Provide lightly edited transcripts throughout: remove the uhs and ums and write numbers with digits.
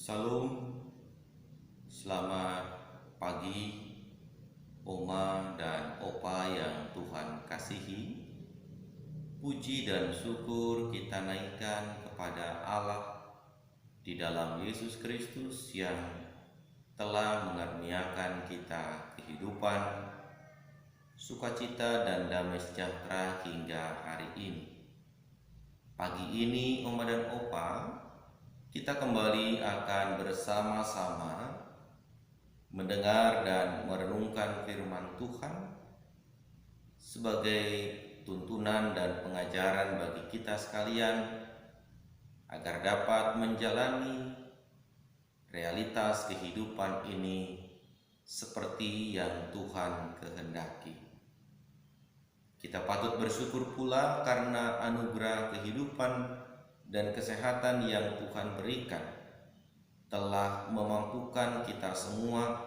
Salam, selamat pagi Oma dan Opa yang Tuhan kasihi. Puji dan syukur kita naikkan kepada Allah di dalam Yesus Kristus yang telah mengaruniakan kita kehidupan, sukacita dan damai sejahtera hingga hari ini. Pagi ini Oma dan Opa, kita kembali akan bersama-sama mendengar dan merenungkan firman Tuhan sebagai tuntunan dan pengajaran bagi kita sekalian agar dapat menjalani realitas kehidupan ini seperti yang Tuhan kehendaki. Kita patut bersyukur pula karena anugerah kehidupan dan kesehatan yang Tuhan berikan telah memampukan kita semua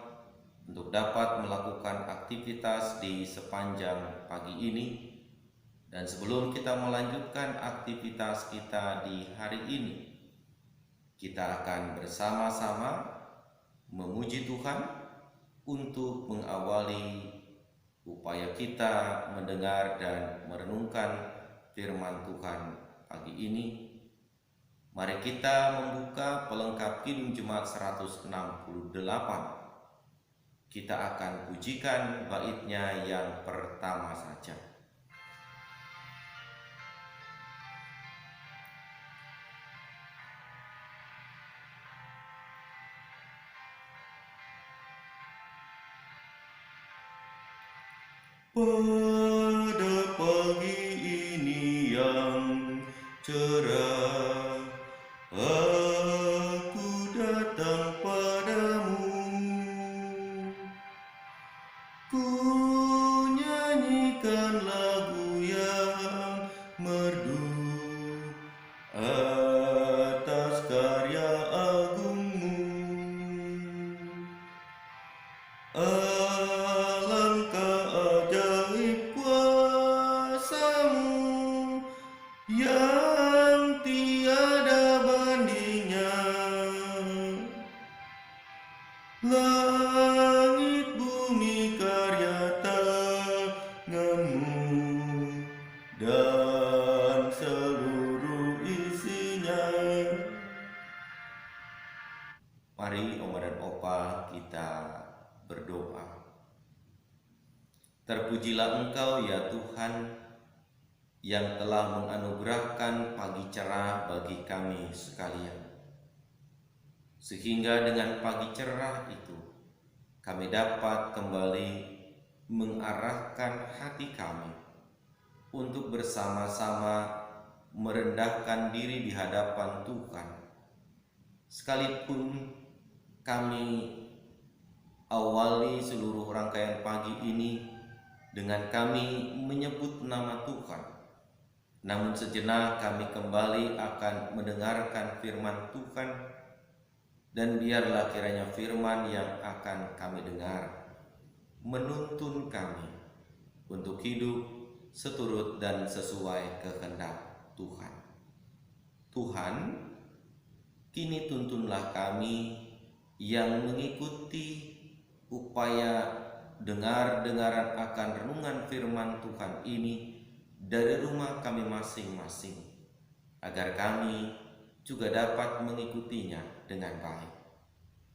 untuk dapat melakukan aktivitas di sepanjang pagi ini. Dan sebelum kita melanjutkan aktivitas kita di hari ini, kita akan bersama-sama memuji Tuhan untuk mengawali upaya kita mendengar dan merenungkan firman Tuhan pagi ini. Mari kita membuka pelengkap Kidung Jemaat 168. Kita akan pujikan baitnya yang pertama saja. Pada pagi ini yang cerah, aku datang padamu, ku nyanyikan lagu yang merdu atas karya agungmu. Alangkah ajaib kuasa-Mu yang tiada bandingnya. Langit bumi karya tangan-Mu dan seluruh isinya. Mari Oma dan Opa kita berdoa. Terpujilah Engkau ya Tuhan yang telah menganugerahkan pagi cerah bagi kami sekalian. Sehingga dengan pagi cerah itu kami dapat kembali mengarahkan hati kami untuk bersama-sama merendahkan diri di hadapan Tuhan. Sekalipun kami awali seluruh rangkaian pagi ini dengan kami menyebut nama Tuhan, namun sejenak kami kembali akan mendengarkan firman Tuhan, dan biarlah kiranya firman yang akan kami dengar menuntun kami untuk hidup seturut dan sesuai kehendak Tuhan. Tuhan, kini tuntunlah kami yang mengikuti upaya dengar-dengaran akan renungan firman Tuhan ini dari rumah kami masing-masing, agar kami juga dapat mengikutinya dengan baik.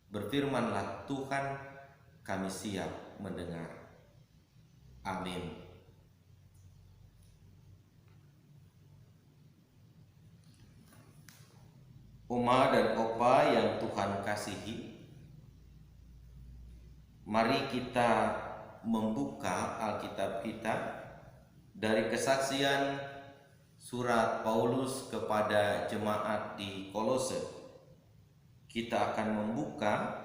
Berfirmanlah Tuhan, kami siap mendengar. Amin. Oma dan Opa yang Tuhan kasihi, mari kita membuka Alkitab kita dari kesaksian surat Paulus kepada jemaat di Kolose. Kita akan membuka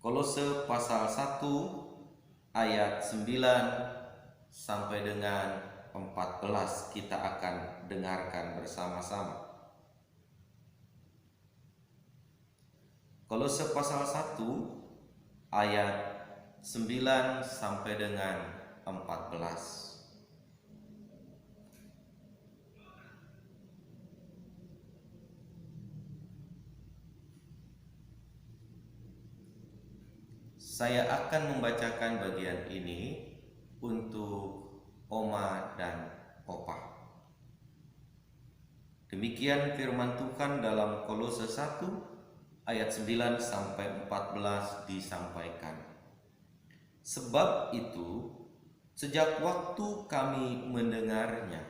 Kolose pasal 1 ayat 9 sampai dengan 14. Kita akan dengarkan bersama-sama. Kolose pasal 1 ayat 9 sampai dengan 14. saya akan membacakan bagian ini untuk Oma dan Opa. Demikian firman Tuhan dalam Kolose 1 ayat 9 sampai 14 disampaikan. Sebab itu, sejak waktu kami mendengarnya,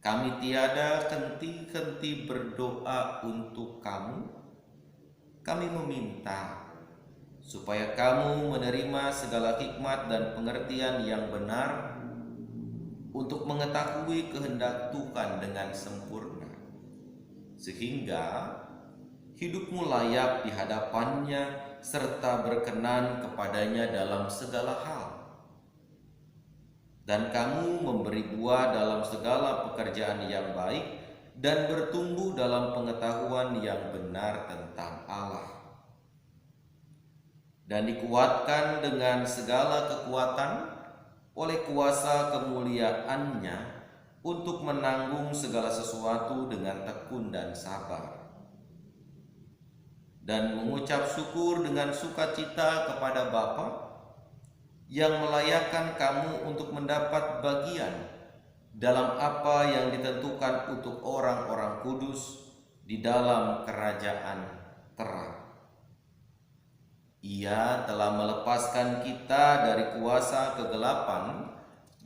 kami tiada henti-henti berdoa untuk kamu. Kami meminta supaya kamu menerima segala hikmat dan pengertian yang benar untuk mengetahui kehendak Tuhan dengan sempurna, sehingga hidupmu layak di hadapannya serta berkenan kepadanya dalam segala hal. Dan kamu memberi buah dalam segala pekerjaan yang baik dan bertumbuh dalam pengetahuan yang benar tentang Allah. Dan dikuatkan dengan segala kekuatan oleh kuasa kemuliaannya untuk menanggung segala sesuatu dengan tekun dan sabar. Dan mengucap syukur dengan sukacita kepada Bapa yang melayakkan kamu untuk mendapat bagian dalam apa yang ditentukan untuk orang-orang kudus di dalam kerajaan terang. Ia telah melepaskan kita dari kuasa kegelapan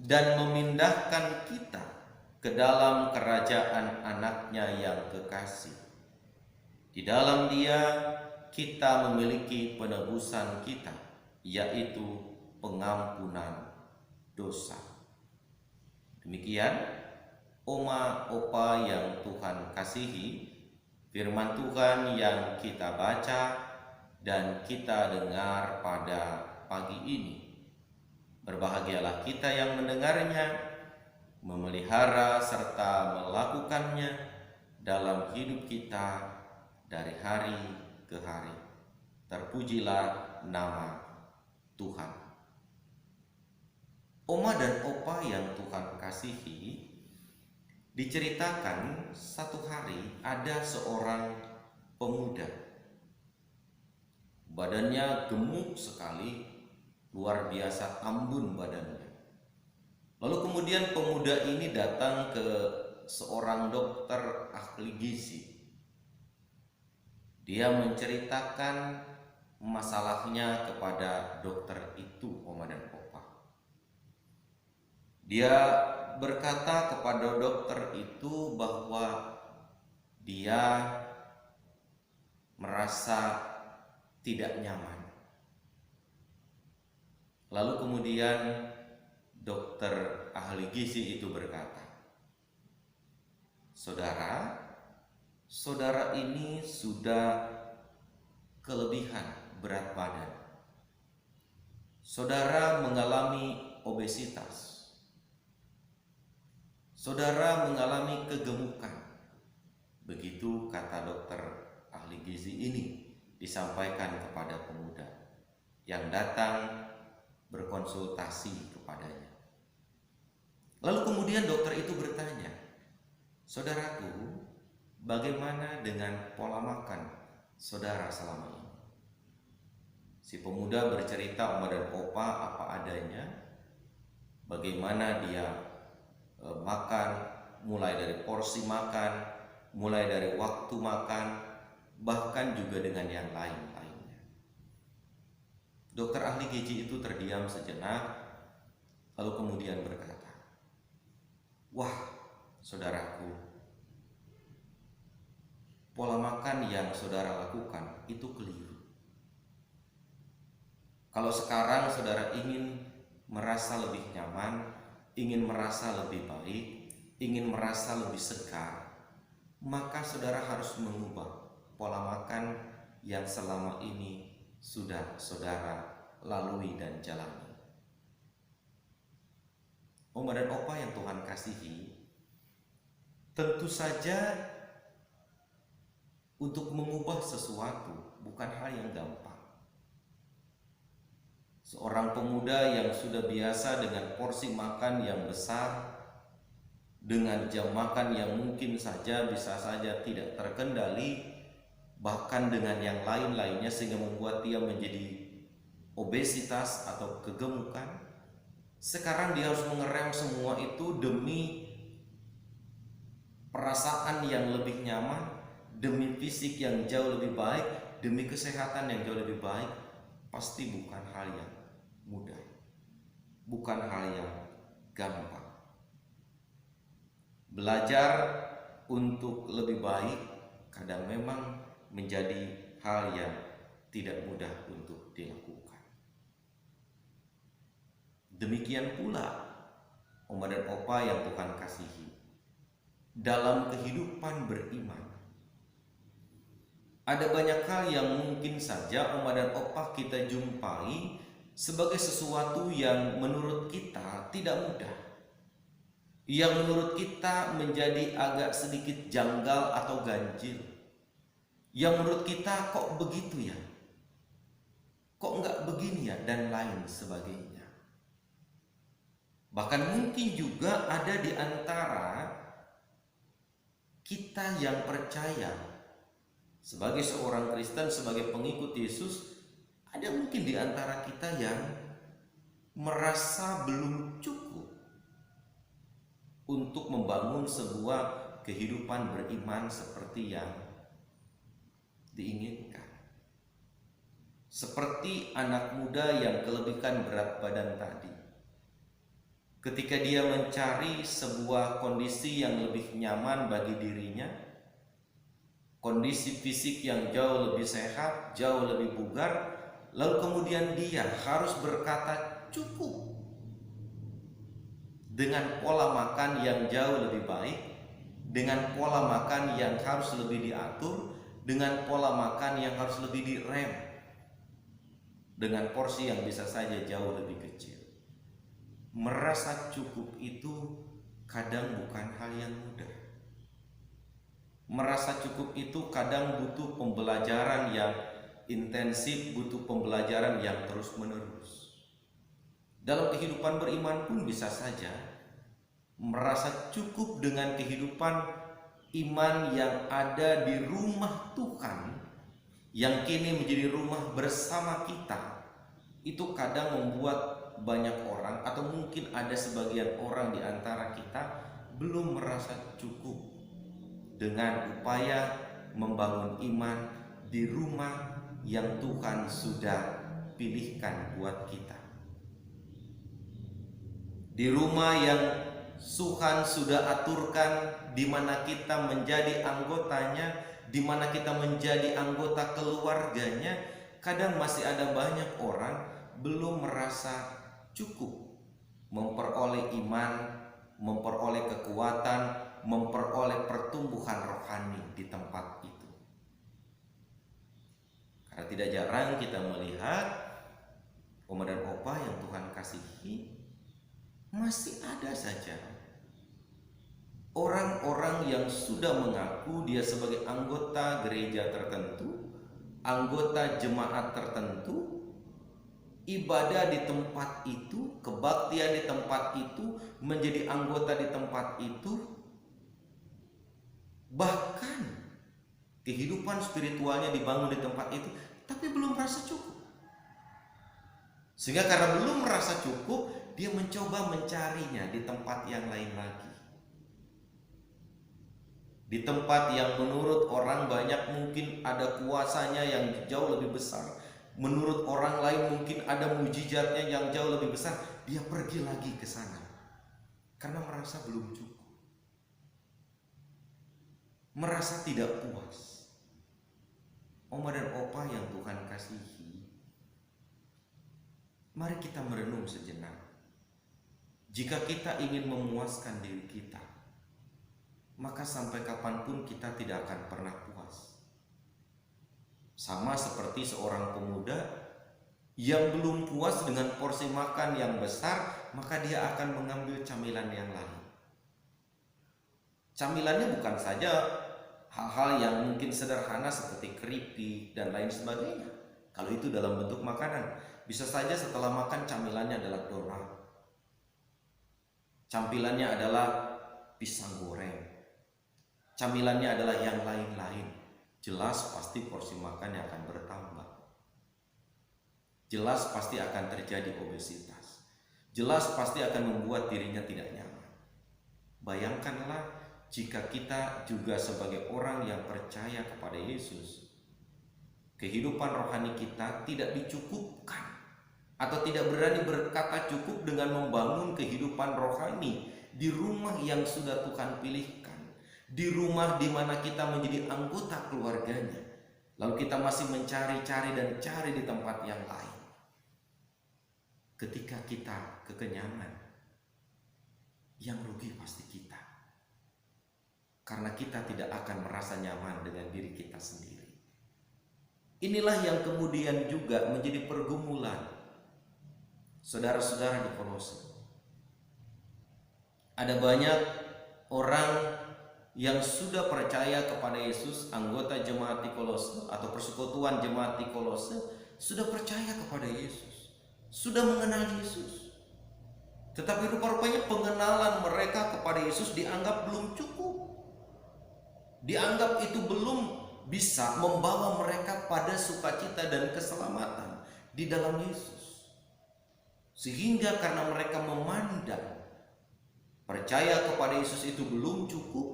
dan memindahkan kita ke dalam kerajaan anaknya yang kekasih. Di dalam Dia kita memiliki penebusan kita, yaitu pengampunan dosa. Demikian Oma Opa yang Tuhan kasihi, firman Tuhan yang kita baca dan kita dengar pada pagi ini. Berbahagialah kita yang mendengarnya, memelihara serta melakukannya dalam hidup kita dari hari ke hari. Terpujilah nama Tuhan. Oma dan Opa yang Tuhan kasihi, diceritakan satu hari ada seorang pemuda. Badannya gemuk sekali, luar biasa ambun badannya. Lalu kemudian pemuda ini datang ke seorang dokter ahli gizi. Dia menceritakan masalahnya kepada dokter itu, Oma dan Opa. Dia berkata kepada dokter itu bahwa dia merasa tidak nyaman. Lalu kemudian dokter ahli gizi itu berkata, saudara ini sudah kelebihan berat badan. Saudara mengalami obesitas. Saudara mengalami kegemukan. Begitu kata dokter ahli gizi ini disampaikan kepada pemuda yang datang berkonsultasi kepadanya. Lalu kemudian dokter itu bertanya, saudaraku, bagaimana dengan pola makan saudara selama ini? Si pemuda bercerita Oma dan Opa apa adanya, bagaimana dia makan, mulai dari porsi makan, mulai dari waktu makan, bahkan juga dengan yang lain-lainnya. Dokter ahli gizi itu terdiam sejenak, lalu kemudian berkata, wah saudaraku, pola makan yang saudara lakukan itu keliru. Kalau sekarang saudara ingin merasa lebih nyaman, ingin merasa lebih baik, ingin merasa lebih segar, maka saudara harus mengubah pola makan yang selama ini sudah saudara lalui dan jalani. Oma dan Opa yang Tuhan kasihi, tentu saja untuk mengubah sesuatu bukan hal yang gampang. Seorang pemuda yang sudah biasa dengan porsi makan yang besar, dengan jam makan yang mungkin saja bisa saja tidak terkendali, bahkan dengan yang lain-lainnya, sehingga membuat dia menjadi obesitas atau kegemukan. Sekarang dia harus mengerem semua itu demi perasaan yang lebih nyaman, demi fisik yang jauh lebih baik, demi kesehatan yang jauh lebih baik. Pasti bukan hal yang mudah, bukan hal yang gampang. Belajar untuk lebih baik kadang memang menjadi hal yang tidak mudah untuk dilakukan. Demikian pula Oma dan Opa yang Tuhan kasihi, dalam kehidupan beriman ada banyak hal yang mungkin saja Oma dan Opa kita jumpai sebagai sesuatu yang menurut kita tidak mudah, yang menurut kita menjadi agak sedikit janggal atau ganjil, yang menurut kita kok begitu ya, kok enggak begini ya, dan lain sebagainya. Bahkan mungkin juga ada di antara kita yang percaya sebagai seorang Kristen, sebagai pengikut Yesus, ada mungkin di antara kita yang merasa belum cukup untuk membangun sebuah kehidupan beriman seperti yang diinginkan. Seperti anak muda yang kelebihan berat badan tadi. Ketika dia mencari sebuah kondisi yang lebih nyaman bagi dirinya, kondisi fisik yang jauh lebih sehat, jauh lebih bugar, lalu kemudian dia harus berkata cukup dengan pola makan yang jauh lebih baik, dengan pola makan yang harus lebih diatur, dengan pola makan yang harus lebih direm, dengan porsi yang bisa saja jauh lebih kecil. Merasa cukup itu kadang bukan hal yang mudah. Merasa cukup itu kadang butuh pembelajaran yang intensif, butuh pembelajaran yang terus-menerus. Dalam kehidupan beriman pun bisa saja merasa cukup dengan kehidupan iman yang ada di rumah Tuhan, yang kini menjadi rumah bersama kita. Itu kadang membuat banyak orang, atau mungkin ada sebagian orang di antara kita belum merasa cukup dengan upaya membangun iman di rumah yang Tuhan sudah pilihkan buat kita, di rumah yang Tuhan sudah aturkan, di mana kita menjadi anggotanya, di mana kita menjadi anggota keluarganya. Kadang masih ada banyak orang belum merasa cukup memperoleh iman, memperoleh kekuatan, memperoleh pertumbuhan rohani di tempat itu. Karena tidak jarang kita melihat Oma dan Opa yang Tuhan kasihi, masih ada saja orang-orang yang sudah mengaku dia sebagai anggota gereja tertentu, anggota jemaat tertentu, ibadah di tempat itu, kebaktian di tempat itu, menjadi anggota di tempat itu, bahkan kehidupan spiritualnya dibangun di tempat itu, tapi belum merasa cukup. Sehingga karena belum merasa cukup, dia mencoba mencarinya di tempat yang lain lagi, di tempat yang menurut orang banyak mungkin ada kuasanya yang jauh lebih besar, menurut orang lain mungkin ada mujizatnya yang jauh lebih besar. Dia pergi lagi ke sana karena merasa belum cukup, merasa tidak puas. Oma dan Opa yang Tuhan kasihi, mari kita merenung sejenak. Jika kita ingin memuaskan diri kita, maka sampai kapanpun kita tidak akan pernah puas. Sama seperti seorang pemuda yang belum puas dengan porsi makan yang besar, maka dia akan mengambil camilan yang lain. Camilannya bukan saja hal-hal yang mungkin sederhana seperti keripik dan lain sebagainya. Kalau itu dalam bentuk makanan, bisa saja setelah makan camilannya adalah donat, camilannya adalah pisang goreng, camilannya adalah yang lain-lain. Jelas pasti porsi makannya akan bertambah. jelas pasti akan terjadi obesitas. Jelas pasti akan membuat dirinya tidak nyaman. Bayangkanlah jika kita juga sebagai orang yang percaya kepada Yesus, kehidupan rohani kita tidak dicukupkan atau tidak berani berkata cukup dengan membangun kehidupan rohani di rumah yang sudah Tuhan pilihkan, di rumah di mana kita menjadi anggota keluarganya, lalu kita masih mencari-cari dan cari di tempat yang lain. Ketika kita kekenyangan, yang rugi pasti kita, karena kita tidak akan merasa nyaman dengan diri kita sendiri. Inilah yang kemudian juga menjadi pergumulan saudara-saudara di Kolose. Ada banyak orang yang sudah percaya kepada Yesus, anggota jemaat di Kolose atau persekutuan jemaat di Kolose, sudah percaya kepada Yesus, sudah mengenal Yesus. Tetapi rupa-rupanya pengenalan mereka kepada Yesus dianggap belum cukup. Dianggap itu belum bisa membawa mereka pada sukacita dan keselamatan di dalam Yesus. Sehingga karena mereka memandang percaya kepada Yesus itu belum cukup,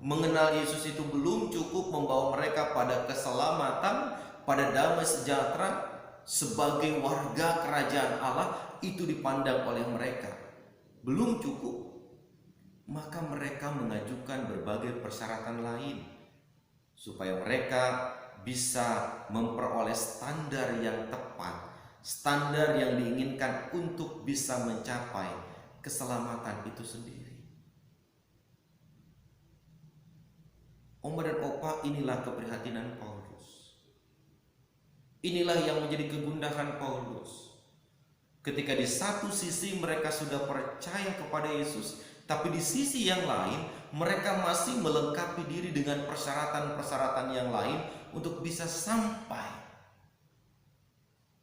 mengenal Yesus itu belum cukup membawa mereka pada keselamatan, pada damai sejahtera sebagai warga kerajaan Allah, itu dipandang oleh mereka belum cukup, maka mereka mengajukan berbagai persyaratan lain supaya mereka bisa memperoleh standar yang tepat, standar yang diinginkan untuk bisa mencapai keselamatan itu sendiri. Oma dan Opa, inilah keprihatinan Paulus. Inilah yang menjadi kegundahan Paulus. Ketika di satu sisi mereka sudah percaya kepada Yesus, tapi di sisi yang lain mereka masih melengkapi diri dengan persyaratan-persyaratan yang lain untuk bisa sampai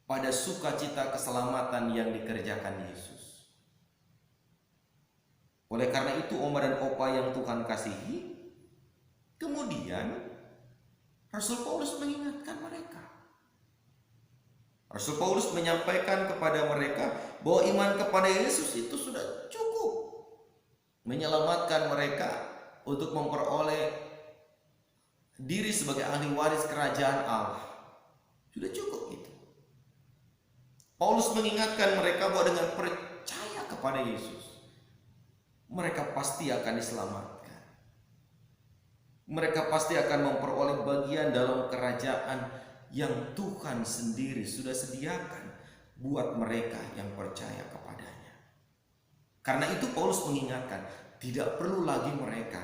pada sukacita keselamatan yang dikerjakan Yesus. Oleh karena itu, Oma dan Opa yang Tuhan kasihi, kemudian Rasul Paulus mengingatkan mereka. Rasul Paulus menyampaikan kepada mereka bahwa iman kepada Yesus itu sudah cukup menyelamatkan mereka untuk memperoleh diri sebagai ahli waris kerajaan Allah. Sudah cukup itu. Paulus mengingatkan mereka bahwa dengan percaya kepada Yesus, mereka pasti akan diselamatkan. Mereka pasti akan memperoleh bagian dalam kerajaan yang Tuhan sendiri sudah sediakan buat mereka yang percaya kepadanya. Karena itu Paulus mengingatkan, tidak perlu lagi mereka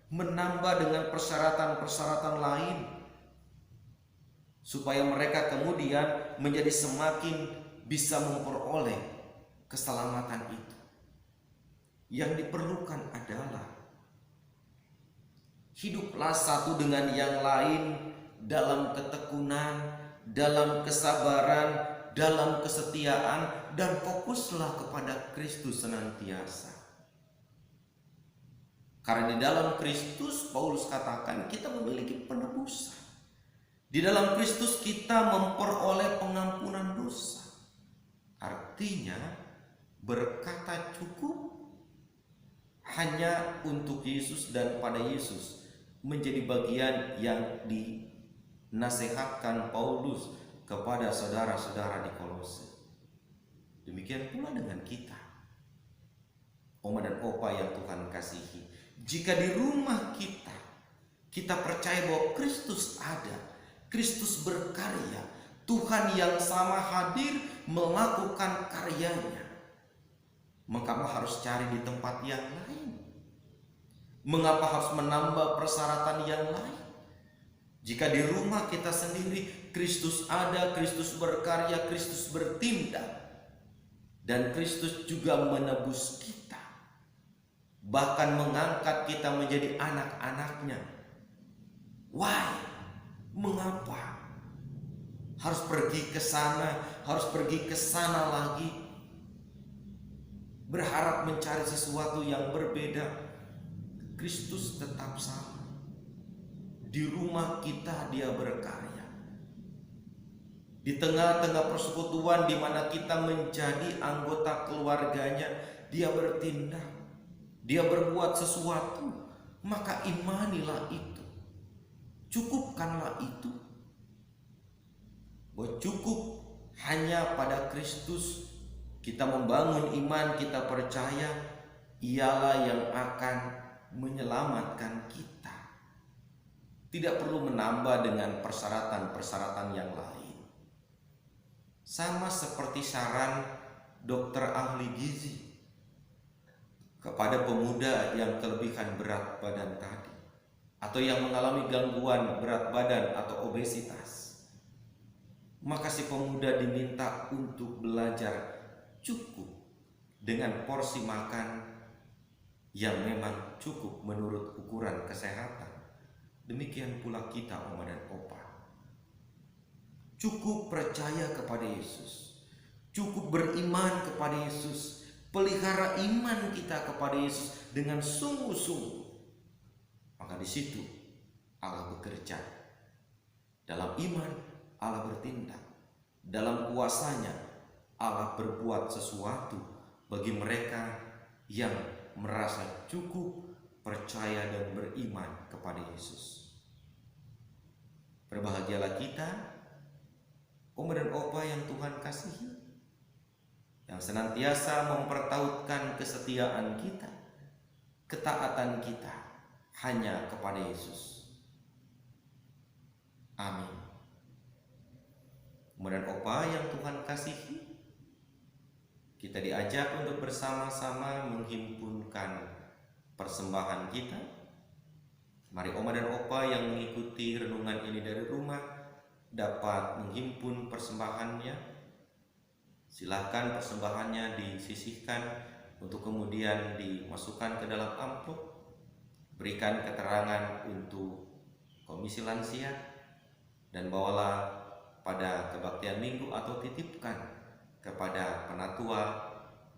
menambah dengan persyaratan-persyaratan lain supaya mereka kemudian menjadi semakin bisa memperoleh keselamatan itu. Yang diperlukan adalah hiduplah satu dengan yang lain dalam ketekunan, dalam kesabaran, dalam kesetiaan, dan fokuslah kepada Kristus senantiasa. Karena di dalam Kristus, Paulus katakan, kita memiliki penebusan. Di dalam Kristus kita memperoleh pengampunan dosa. Artinya berkata cukup hanya untuk Yesus dan pada Yesus menjadi bagian yang dinasihatkan Paulus kepada saudara-saudara di Kolose. Demikian pula dengan kita, Oma dan Opa yang Tuhan kasihi. Jika di rumah kita percaya bahwa Kristus ada, Kristus berkarya, Tuhan yang sama hadir melakukan karyanya, mengapa harus cari di tempat yang lain? Mengapa harus menambah persyaratan yang lain? Jika di rumah kita sendiri Kristus ada, Kristus berkarya, Kristus bertindak, dan Kristus juga menebus kita, bahkan mengangkat kita menjadi anak-anaknya. Why? Mengapa harus pergi ke sana, harus pergi ke sana lagi, berharap mencari sesuatu yang berbeda? Kristus tetap sama. Di rumah kita dia berkarya. Di tengah-tengah persekutuan di mana kita menjadi anggota keluarganya, dia bertindak, dia berbuat sesuatu, maka imanilah itu. Cukupkanlah itu. Bahwa cukup hanya pada Kristus kita membangun iman, kita percaya ialah yang akan menyelamatkan kita. Tidak perlu menambah dengan persyaratan-persyaratan yang lain. Sama seperti saran dokter ahli gizi kepada pemuda yang kelebihan berat badan tadi, atau yang mengalami gangguan berat badan atau obesitas. Maka si pemuda diminta untuk belajar cukup dengan porsi makan yang memang cukup menurut ukuran kesehatan. Demikian pula kita, Oma dan Opa. Cukup percaya kepada Yesus, cukup beriman kepada Yesus, pelihara iman kita kepada Yesus dengan sungguh-sungguh. Maka di situ Allah bekerja. Dalam iman Allah bertindak, dalam kuasanya Allah berbuat sesuatu bagi mereka yang merasa cukup percaya dan beriman kepada Yesus. Berbahagialah kita, Oma dan Opa yang Tuhan kasihi, yang senantiasa mempertautkan kesetiaan kita, ketaatan kita hanya kepada Yesus. Amin. Oma dan Opa yang Tuhan kasihi, kita diajak untuk bersama-sama menghimpunkan persembahan kita. Mari Oma dan Opa yang mengikuti renungan ini dari rumah dapat menghimpun persembahannya. Silahkan persembahannya disisihkan untuk kemudian dimasukkan ke dalam amplop. Berikan keterangan untuk komisi lansia dan bawalah pada kebaktian minggu atau titipkan kepada penatua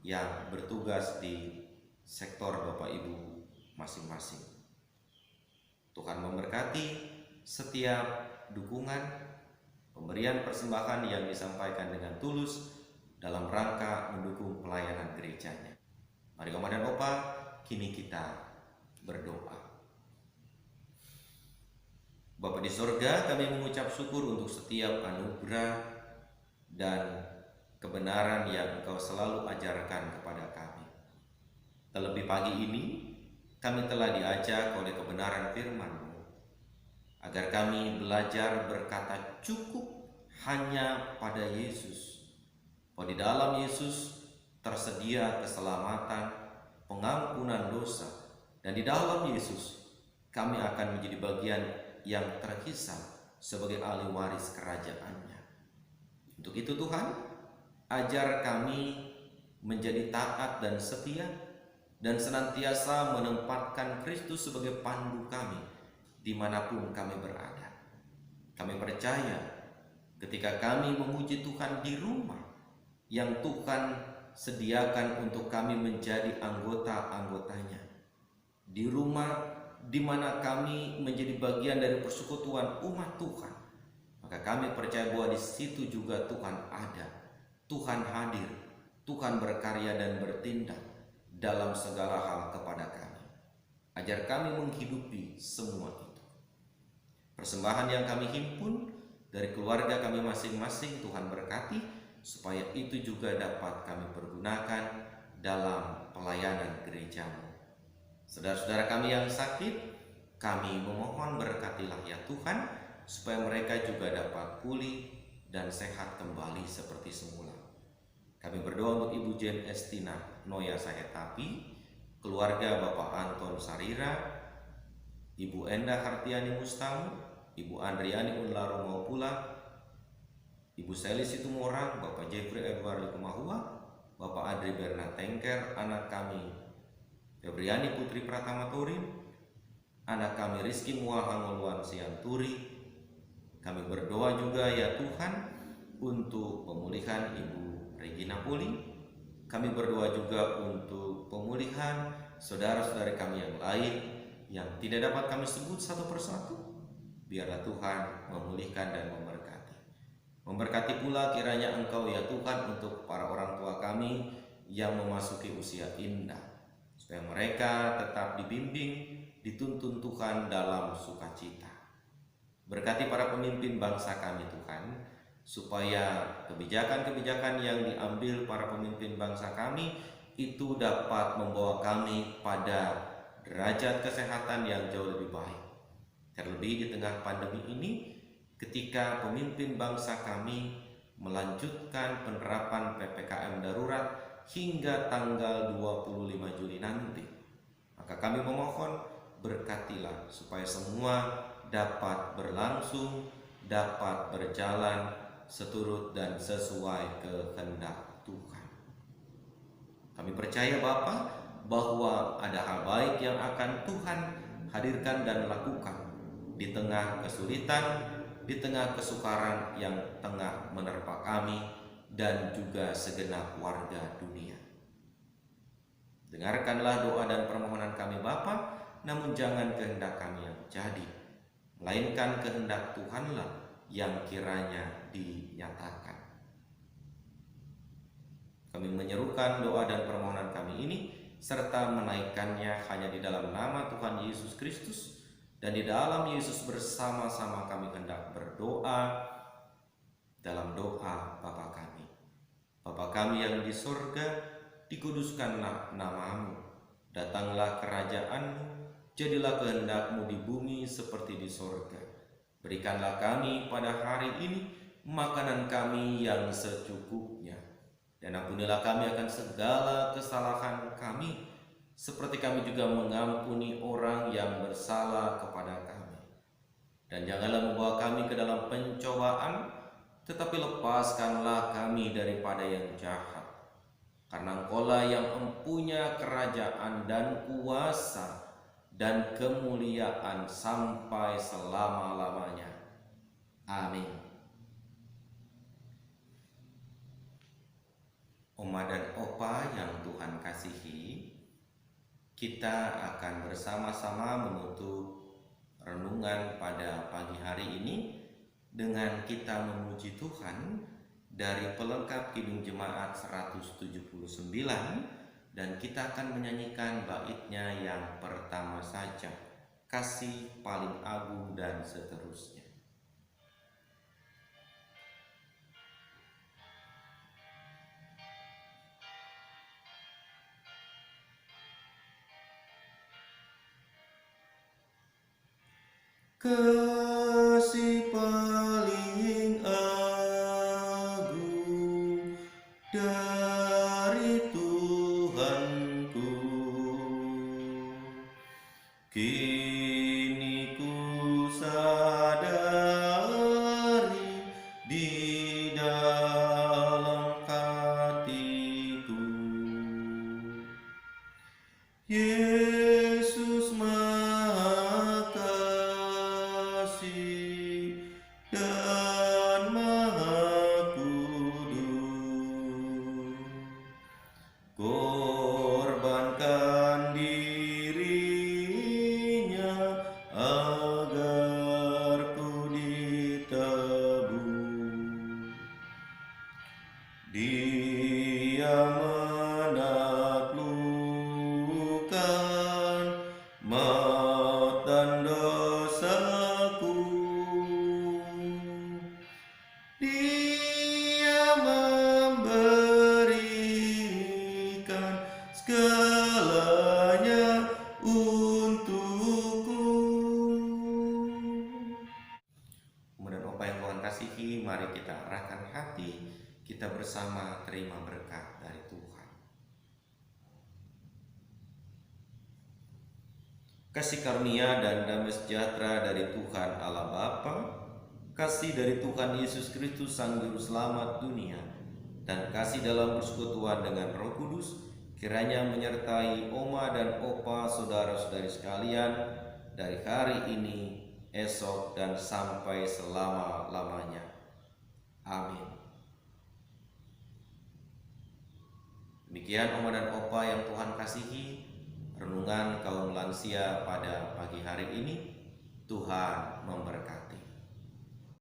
yang bertugas di sektor Bapak Ibu masing-masing. Tuhan memberkati setiap dukungan pemberian persembahan yang disampaikan dengan tulus dalam rangka mendukung pelayanan gerejanya. Mari Oma dan Opa, kini kita berdoa. Bapa di sorga, kami mengucap syukur untuk setiap anugerah dan kebenaran yang Engkau selalu ajarkan kepada kami. Terlebih pagi ini, kami telah diajak oleh kebenaran firman-Mu agar kami belajar berkata cukup hanya pada Yesus. Bahwa di dalam Yesus tersedia keselamatan, pengampunan dosa, dan di dalam Yesus kami akan menjadi bagian yang terhisap sebagai ahli waris kerajaan-Nya. Untuk itu Tuhan, ajar kami menjadi taat dan setia dan senantiasa menempatkan Kristus sebagai pandu kami dimanapun kami berada. Kami percaya ketika kami memuji Tuhan di rumah yang Tuhan sediakan untuk kami menjadi anggota-anggotanya, di rumah di mana kami menjadi bagian dari persekutuan umat Tuhan, maka kami percaya bahwa di situ juga Tuhan ada, Tuhan hadir, Tuhan berkarya dan bertindak dalam segala hal kepada kami. Ajar kami menghidupi semua itu. Persembahan yang kami himpun dari keluarga kami masing-masing Tuhan berkati, supaya itu juga dapat kami pergunakan dalam pelayanan gereja-Mu. Saudara-saudara kami yang sakit, kami memohon berkatilah ya Tuhan, supaya mereka juga dapat pulih dan sehat kembali seperti semula. Kami berdoa untuk Ibu Jen Estina Noya Sahetapi, keluarga Bapak Anton Sarira, Ibu Enda Hartiani Mustamu, Ibu Andriani Unlaro Maupula, Ibu Seli Situmorang, Bapak Jeffrey Edward Likumahua, Bapak Adri Bernard Tengker, anak kami Febriani Putri Pratama Turin, anak kami Rizky Muahangoluan Sianturi. Kami berdoa juga ya Tuhan untuk pemulihan Ibu Regina Puli. Kami berdoa juga untuk pemulihan saudara-saudara kami yang lain yang tidak dapat kami sebut satu persatu. Biarlah Tuhan memulihkan dan memberkati. Memberkati pula kiranya Engkau ya Tuhan untuk para orang tua kami yang memasuki usia indah, supaya mereka tetap dibimbing, dituntun Tuhan dalam sukacita. Berkati para pemimpin bangsa kami Tuhan, supaya kebijakan-kebijakan yang diambil para pemimpin bangsa kami itu dapat membawa kami pada derajat kesehatan yang jauh lebih baik. Terlebih di tengah pandemi ini, ketika pemimpin bangsa kami melanjutkan penerapan PPKM darurat hingga tanggal 25 Juli nanti, maka kami memohon berkatilah supaya semua dapat berlangsung, dapat berjalan seturut dan sesuai kehendak Tuhan. Kami percaya Bapa bahwa ada hal baik yang akan Tuhan hadirkan dan lakukan di tengah kesulitan, di tengah kesukaran yang tengah menerpa kami dan juga segenap warga dunia. Dengarkanlah doa dan permohonan kami Bapa, namun jangan kehendak kami yang jadi, melainkan kehendak Tuhanlah yang kiranya dinyatakan. Kami menyerukan doa dan permohonan kami ini serta menaikkannya hanya di dalam nama Tuhan Yesus Kristus, dan di dalam Yesus bersama-sama kami hendak berdoa dalam doa Bapa kami. Bapa kami yang di surga, dikuduskanlah namamu, datanglah kerajaan-Mu, jadilah kehendak-Mu di bumi seperti di surga. Berikanlah kami pada hari ini makanan kami yang secukupnya, dan ampunilah kami akan segala kesalahan kami, seperti kami juga mengampuni orang yang bersalah kepada kami. Dan janganlah membawa kami ke dalam pencobaan, tetapi lepaskanlah kami daripada yang jahat. Karena Engkau-lah yang mempunyai kerajaan dan kuasa dan kemuliaan sampai selama-lamanya. Amin. Oma dan Opa yang Tuhan kasihi, kita akan bersama-sama menutup renungan pada pagi hari ini dengan kita memuji Tuhan dari pelengkap Kidung Jemaat 179, dan kita akan menyanyikan baitnya yang pertama saja, Kasih Paling Agung dan seterusnya. Kasih paling agung dari Tuhanku, kini ku sadari di dalam hatiku. Yesus Maha Kasih dan Maha Kudus, korbankan dirinya agar ku ditebus. Dia menaklukkan maut dan dosaku. Dia memberikan segalanya untukku. Kemudian Opa yang Tuhan kasihi, mari kita arahkan hati kita bersama terima berkat dari Tuhan. Kasih karunia dan damai sejahtera dari Tuhan Allah Bapa, kasih dari Tuhan Yesus Kristus Sang Juru Selamat dunia, dan kasih dalam persekutuan dengan Roh Kudus kiranya menyertai Oma dan Opa, saudara-saudari sekalian, dari hari ini, esok, dan sampai selama-lamanya. Amin. Demikian Oma dan Opa yang Tuhan kasihi, renungan kaum lansia pada pagi hari ini. Tuhan memberkati.